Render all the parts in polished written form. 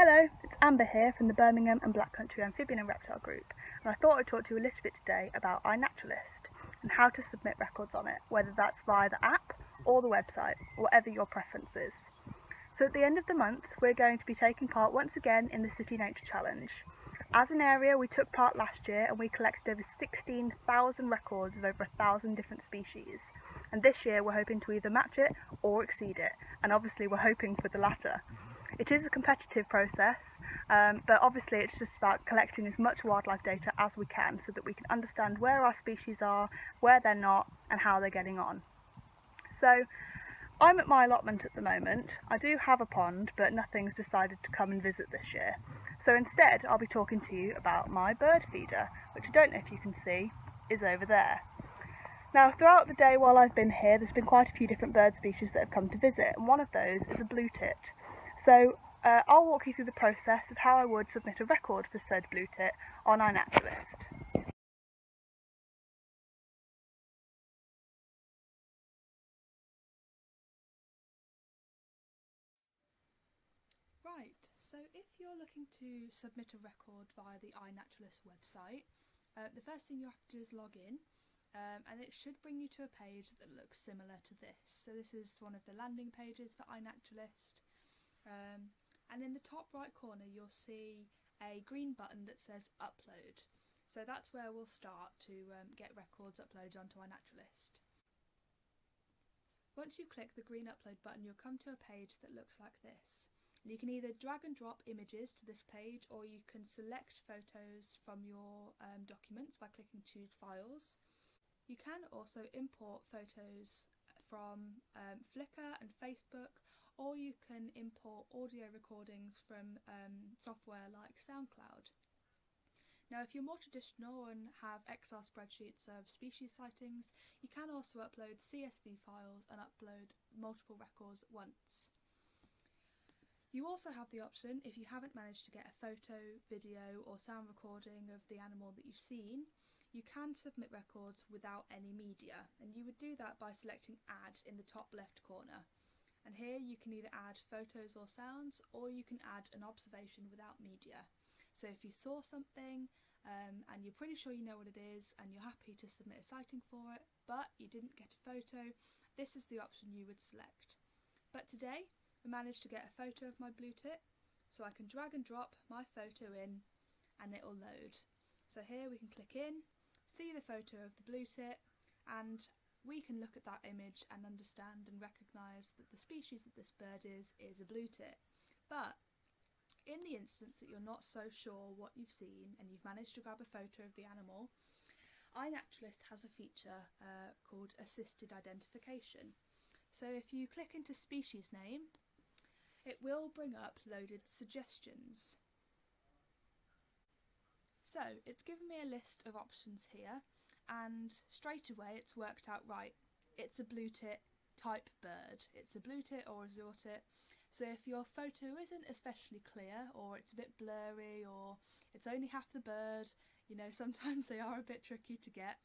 Hello, it's Amber here from the Birmingham and Black Country Amphibian and Reptile Group, and I thought I'd talk to you a little bit today about iNaturalist and how to submit records on it, whether that's via the app or the website, whatever your preference is. So at the end of the month, we're going to be taking part once again in the City Nature Challenge. As an area, we took part last year and we collected over 16,000 records of over 1,000 different species. And this year we're hoping to either match it or exceed it, and obviously we're hoping for the latter. It is a competitive process, but obviously it's just about collecting as much wildlife data as we can so that we can understand where our species are, where they're not, and how they're getting on. So I'm at my allotment at the moment. I do have a pond, but nothing's decided to come and visit this year. So instead I'll be talking to you about my bird feeder, which I don't know if you can see is over there. Now, throughout the day while I've been here, there's been quite a few different bird species that have come to visit, and one of those is a blue tit. So I'll walk you through the process of how I would submit a record for said blue tit on iNaturalist. Right, so if you're looking to submit a record via the iNaturalist website, the first thing you have to do is log in, and it should bring you to a page that looks similar to this. So this is one of the landing pages for iNaturalist. And in the top right corner you'll see a green button that says upload. So that's where we'll start to get records uploaded onto iNaturalist. Once you click the green upload button, you'll come to a page that looks like this. And you can either drag and drop images to this page, or you can select photos from your documents by clicking choose files. You can also import photos from Flickr and Facebook, or you can import audio recordings from software like SoundCloud. Now, if you're more traditional and have Excel spreadsheets of species sightings, you can also upload CSV files and upload multiple records at once. You also have the option, if you haven't managed to get a photo, video or sound recording of the animal that you've seen, you can submit records without any media, and you would do that by selecting Add in the top left corner. And here you can either add photos or sounds, or you can add an observation without media. So if you saw something and you're pretty sure you know what it is and you're happy to submit a sighting for it, but you didn't get a photo, this is the option you would select. But today I managed to get a photo of my blue tit, so I can drag and drop my photo in and it will load. So here we can click in, see the photo of the blue tit, and we can look at that image and understand and recognise that the species that this bird is a blue tit. But in the instance that you're not so sure what you've seen and you've managed to grab a photo of the animal, iNaturalist has a feature called Assisted Identification. So if you click into species name, it will bring up loaded suggestions. So it's given me a list of options here, and straight away it's worked out right. It's a blue tit type bird. It's a blue tit or a azure tit. So if your photo isn't especially clear, or it's a bit blurry, or it's only half the bird, you know, sometimes they are a bit tricky to get.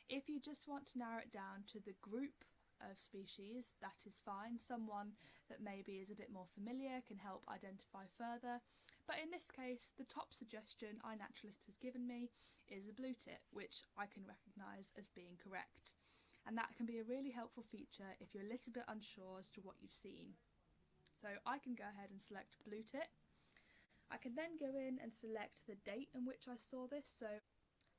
If you just want to narrow it down to the group of species, that is fine. Someone that maybe is a bit more familiar can help identify further. But in this case, the top suggestion iNaturalist has given me is a blue tit, which I can recognise as being correct. And that can be a really helpful feature if you're a little bit unsure as to what you've seen. So I can go ahead and select blue tit. I can then go in and select the date in which I saw this. So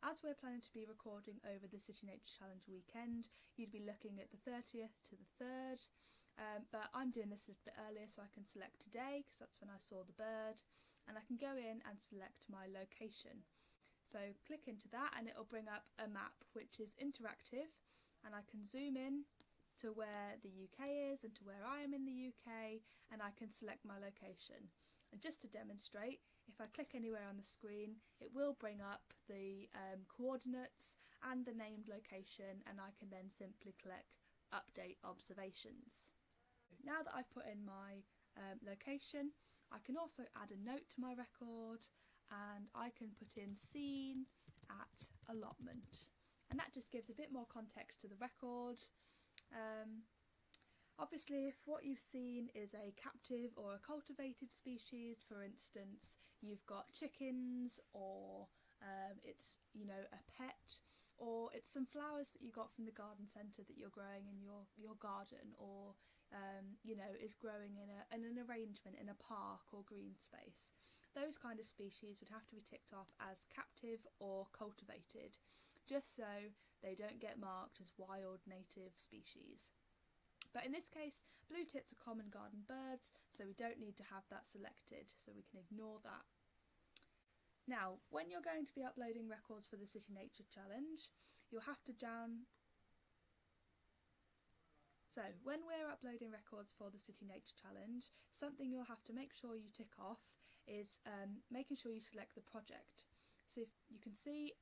as we're planning to be recording over the City Nature Challenge weekend, you'd be looking at the 30th to the 3rd. But I'm doing this a bit earlier, so I can select today because that's when I saw the bird, and I can go in and select my location. So click into that and it'll bring up a map which is interactive, and I can zoom in to where the UK is and to where I am in the UK, and I can select my location. And just to demonstrate, if I click anywhere on the screen, it will bring up the coordinates and the named location, and I can then simply click Update Observations. Now that I've put in my location, I can also add a note to my record, and I can put in seen at allotment, and that just gives a bit more context to the record. Obviously, if what you've seen is a captive or a cultivated species, for instance, you've got chickens, or it's, you know, a pet, or it's some flowers that you got from the garden centre that you're growing in your garden, or you know, is growing in an arrangement in a park or green space. Those kind of species would have to be ticked off as captive or cultivated, just so they don't get marked as wild native species. But in this case, blue tits are common garden birds, so we don't need to have that selected, so we can ignore that. Now, when you're going to be uploading records for the City Nature Challenge, you'll have to So, when we're uploading records for the City Nature Challenge, something you'll have to make sure you tick off is making sure you select the project. So if you can see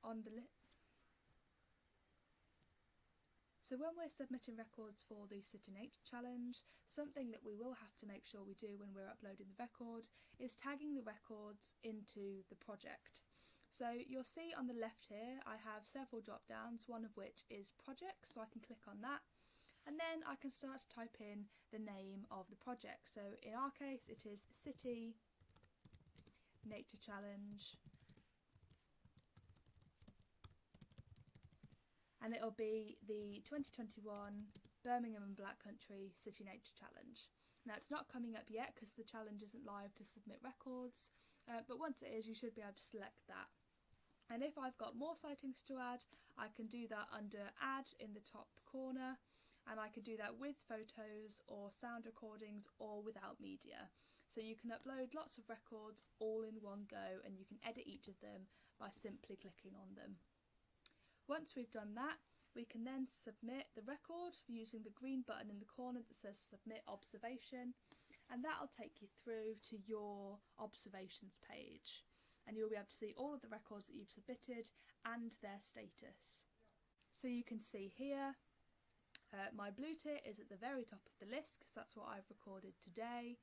on the So when we're submitting records for the City Nature Challenge, something that we will have to make sure we do when we're uploading the record is tagging the records into the project. So you'll see on the left here I have several drop downs, one of which is projects, so I can click on that, and then I can start to type in the name of the project. So in our case it is City Nature Challenge, and it'll be the 2021 Birmingham and Black Country City Nature Challenge. Now it's not coming up yet because the challenge isn't live to submit records, but once it is you should be able to select that. And if I've got more sightings to add, I can do that under Add in the top corner, and I can do that with photos or sound recordings or without media. So you can upload lots of records all in one go, and you can edit each of them by simply clicking on them. Once we've done that, we can then submit the record using the green button in the corner that says Submit Observation, and that'll take you through to your observations page, and you'll be able to see all of the records that you've submitted and their status. So you can see here my blue tit is at the very top of the list because that's what I've recorded today.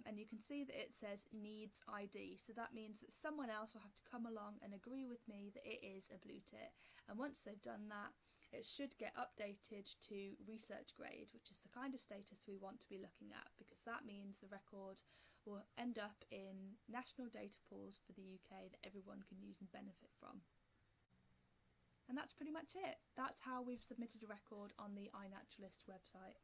And you can see that it says needs ID, so that means that someone else will have to come along and agree with me that it is a blue tit, and once they've done that it should get updated to research grade, which is the kind of status we want to be looking at, because that means the record will end up in national data pools for the UK that everyone can use and benefit from. And that's pretty much it. That's how we've submitted a record on the iNaturalist website.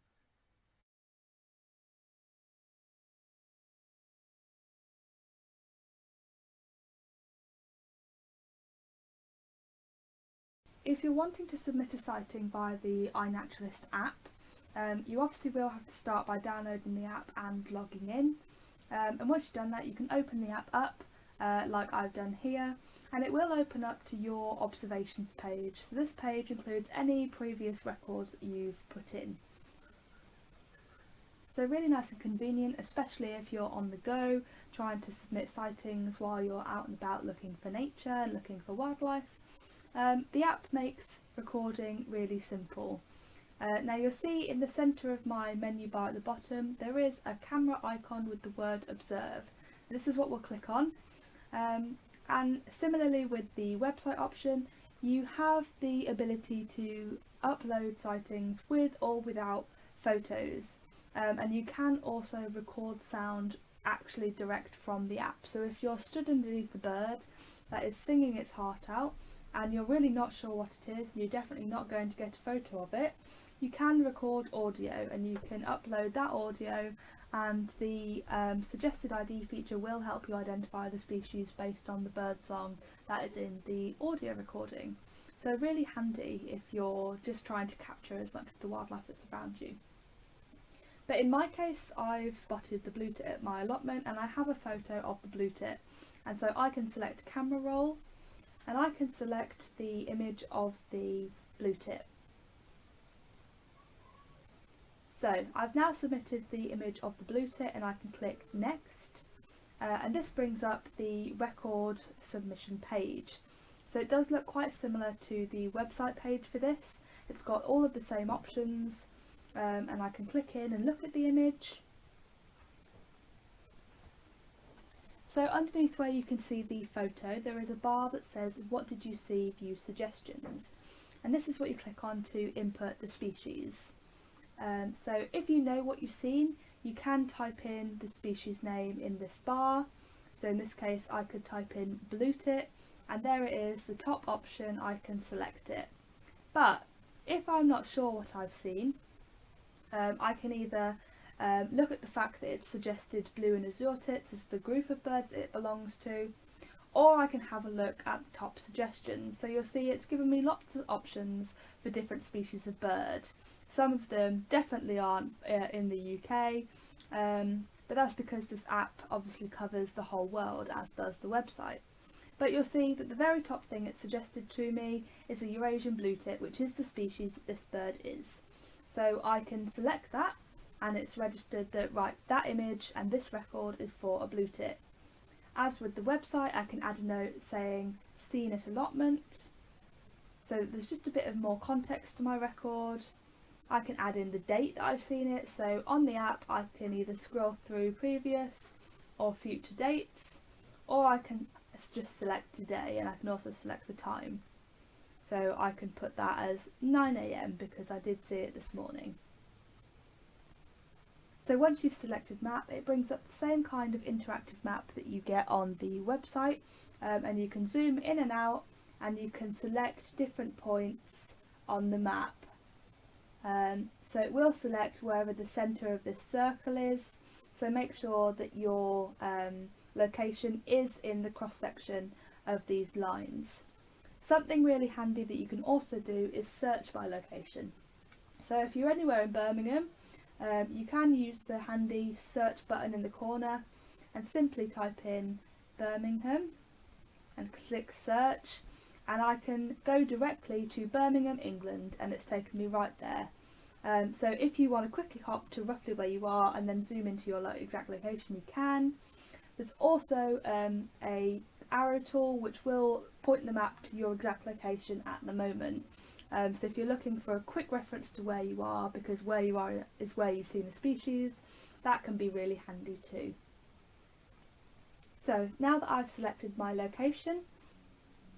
If you're wanting to submit a sighting via the iNaturalist app, you obviously will have to start by downloading the app and logging in. And once you've done that, you can open the app up like I've done here, and it will open up to your observations page. So this page includes any previous records that you've put in. So really nice and convenient, especially if you're on the go trying to submit sightings while you're out and about looking for nature and looking for wildlife. The app makes recording really simple. Now you'll see in the centre of my menu bar at the bottom there is a camera icon with the word observe. This is what we'll click on, and similarly with the website option, you have the ability to upload sightings with or without photos, and you can also record sound actually direct from the app. So if you're stood underneath the bird that is singing its heart out and you're really not sure what it is, you're definitely not going to get a photo of it, you can record audio, and you can upload that audio, and the suggested ID feature will help you identify the species based on the bird song that is in the audio recording. So really handy if you're just trying to capture as much of the wildlife that's around you. But in my case, I've spotted the blue tit at my allotment, and I have a photo of the blue tit, and so I can select camera roll, and I can select the image of the blue tit. So I've now submitted the image of the blue tit, and I can click next, and this brings up the record submission page. So it does look quite similar to the website page for this. It's got all of the same options, and I can click in and look at the image. So underneath where you can see the photo, there is a bar that says what did you see, view suggestions, and this is what you click on to input the species. So if you know what you've seen, you can type in the species name in this bar. So in this case I could type in bluetit, and there it is, the top option. I can select it. But if I'm not sure what I've seen, I can either look at the fact that it's suggested blue and azure tits as the group of birds it belongs to, or I can have a look at the top suggestions. So you'll see it's given me lots of options for different species of bird. Some of them definitely aren't in the UK, but that's because this app obviously covers the whole world, as does the website. But you'll see that the very top thing it's suggested to me is a Eurasian bluetit, which is the species that this bird is. So I can select that, and it's registered that, right, that image and this record is for a bluetit. As with the website, I can add a note saying seen at allotment, so there's just a bit of more context to my record. I can add in the date that I've seen it, so on the app I can either scroll through previous or future dates, or I can just select today, and I can also select the time. So I can put that as 9 AM because I did see it this morning. So once you've selected map, it brings up the same kind of interactive map that you get on the website, and you can zoom in and out, and you can select different points on the map. So it will select wherever the centre of this circle is, so make sure that your location is in the cross section of these lines. Something really handy that you can also do is search by location. So if you're anywhere in Birmingham, you can use the handy search button in the corner and simply type in Birmingham and click search, and I can go directly to Birmingham, England, and it's taken me right there. So if you want to quickly hop to roughly where you are and then zoom into your exact location, you can. There's also a arrow tool which will point the map to your exact location at the moment. So if you're looking for a quick reference to where you are, because where you are is where you've seen the species, that can be really handy too. So now that I've selected my location,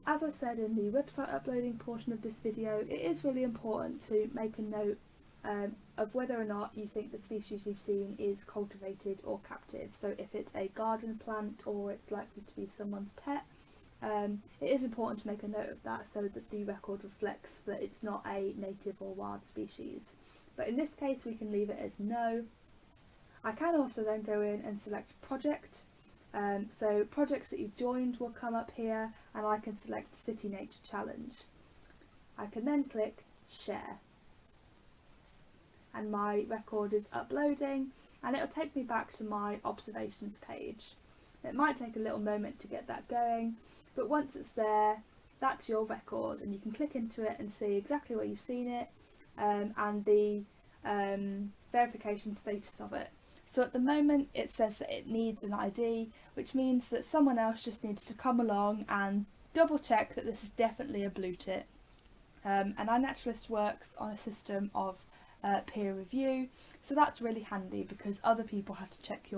as I said in the website uploading portion of this video, it is really important to make a note of whether or not you think the species you've seen is cultivated or captive. So if it's a garden plant or it's likely to be someone's pet, it is important to make a note of that so that the record reflects that it's not a native or wild species. But in this case we can leave it as no. I can also then go in and select project. So projects that you've joined will come up here, and I can select City Nature Challenge. I can then click share, and my record is uploading, and it'll take me back to my observations page. It might take a little moment to get that going, but once it's there, that's your record, and you can click into it and see exactly where you've seen it, and the verification status of it. So at the moment it says that it needs an ID, which means that someone else just needs to come along and double check that this is definitely a bluetit. And iNaturalist works on a system of peer review, so that's really handy because other people have to check your